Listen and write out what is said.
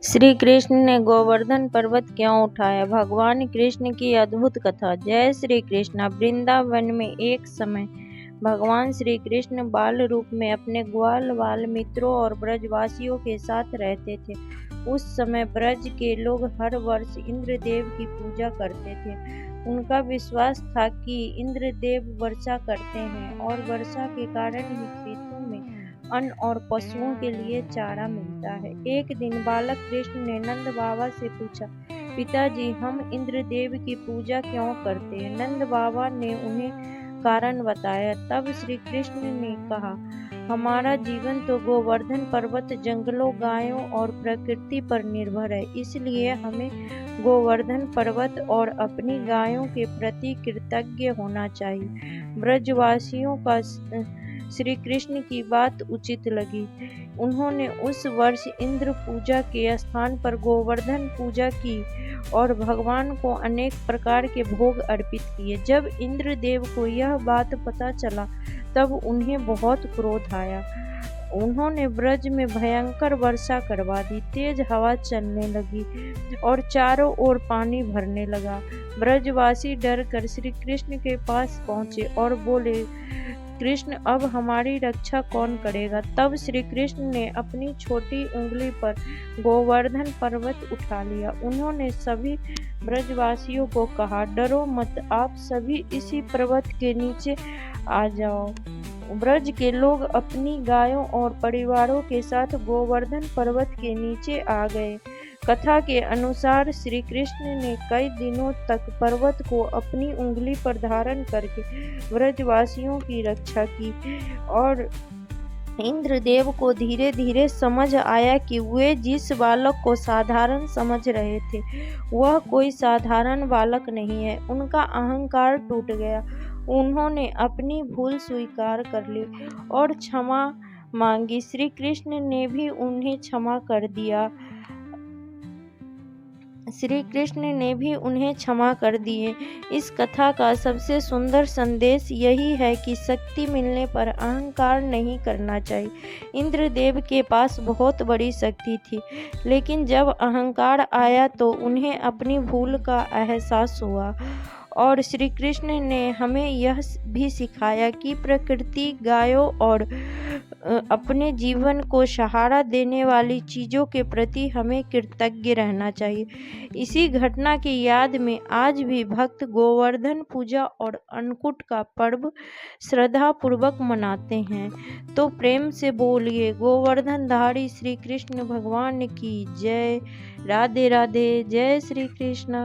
श्री कृष्ण ने गोवर्धन पर्वत क्यों उठाया? भगवान कृष्ण की अद्भुत कथा। जय श्री कृष्ण। वृंदावन में एक समय भगवान श्री कृष्ण बाल रूप में अपने ग्वाल बाल मित्रों और ब्रजवासियों के साथ रहते थे। उस समय ब्रज के लोग हर वर्ष इंद्रदेव की पूजा करते थे। उनका विश्वास था कि इंद्रदेव वर्षा करते हैं और वर्षा के कारण ही खेतों में अन्न और पशुओं के लिए चारा मिलता है। एक दिन बालक कृष्ण ने नंद बाबा से पूछा, पिताजी, हम इंद्रदेव की पूजा क्यों करते हैं? नंद बाबा ने उन्हें कारण बताया। तब श्री कृष्ण ने कहा, हमारा जीवन तो गोवर्धन पर्वत, जंगलों, गायों और प्रकृति पर निर्भर है। इसलिए हमें गोवर्धन पर्वत और अपनी गायों के प्रति कृतज्ञ होना चाहिए। ब्रजवासियों का श्री कृष्ण की बात उचित लगी। उन्होंने उस वर्ष इंद्र पूजा के स्थान पर गोवर्धन पूजा की और भगवान को अनेक प्रकार के भोग अर्पित किए। जब इंद्रदेव को यह बात पता चला तब उन्हें बहुत क्रोध आया। उन्होंने ब्रज में भयंकर वर्षा करवा दी। तेज हवा चलने लगी और चारों ओर पानी भरने लगा। ब्रजवासी डर कर श्री कृष्ण के पास पहुंचे और बोले, कृष्ण, अब हमारी रक्षा कौन करेगा? तब श्री कृष्ण ने अपनी छोटी उंगली पर गोवर्धन पर्वत उठा लिया। उन्होंने सभी ब्रजवासियों को कहा, डरो मत, आप सभी इसी पर्वत के नीचे आ जाओ। ब्रज के लोग अपनी गायों और परिवारों के साथ गोवर्धन पर्वत के नीचे आ गए। कथा के अनुसार श्री कृष्ण ने कई दिनों तक पर्वत को अपनी उंगली पर धारण करके ब्रजवासियों की रक्षा की और इंद्रदेव को धीरे धीरे समझ आया कि वे जिस बालक को साधारण समझ रहे थे वह कोई साधारण बालक नहीं है। उनका अहंकार टूट गया। उन्होंने अपनी भूल स्वीकार कर ली और क्षमा मांगी। श्री कृष्ण ने भी उन्हें क्षमा कर दिया। श्री कृष्ण ने भी उन्हें क्षमा कर दिए। इस कथा का सबसे सुंदर संदेश यही है कि शक्ति मिलने पर अहंकार नहीं करना चाहिए। इंद्रदेव के पास बहुत बड़ी शक्ति थी, लेकिन जब अहंकार आया तो उन्हें अपनी भूल का एहसास हुआ। और श्री कृष्ण ने हमें यह भी सिखाया कि प्रकृति, गायों और अपने जीवन को सहारा देने वाली चीज़ों के प्रति हमें कृतज्ञ रहना चाहिए। इसी घटना की याद में आज भी भक्त गोवर्धन पूजा और अन्नकूट का पर्व श्रद्धापूर्वक मनाते हैं। तो प्रेम से बोलिए, गोवर्धनधारी श्री कृष्ण भगवान की जय। राधे राधे। जय श्री कृष्ण।